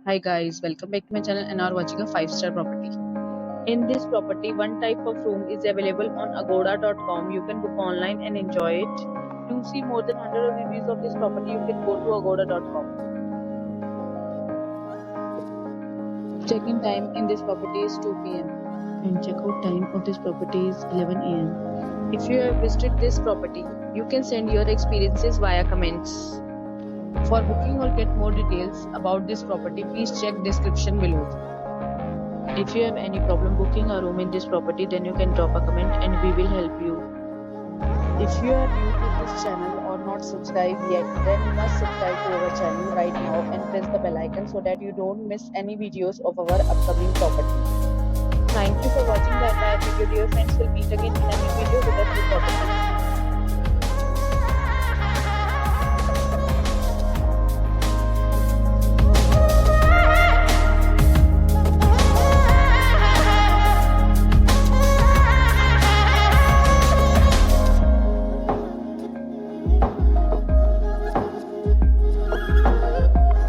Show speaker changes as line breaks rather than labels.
Hi guys, welcome back to my channel and are watching a 5-star property. In this property, one type of room is available on agoda.com. You can book online and enjoy it. To see more than 100 reviews of this property, you can go to agoda.com. Check-in time in this property is 2 p.m. and check-out time of this property is 11 a.m. If you have visited this property, you can send your experiences via comments. For booking or get more details about this property, please check description below. If you have any problem booking a room in this property, then you can drop a comment and we will help you. If you are new to this channel or not subscribed yet, then you must subscribe to our channel right now and press the bell icon so that you don't miss any videos of our upcoming property. Thank you for watching the entire video. Dear friends, will meet again in a new video with a new property.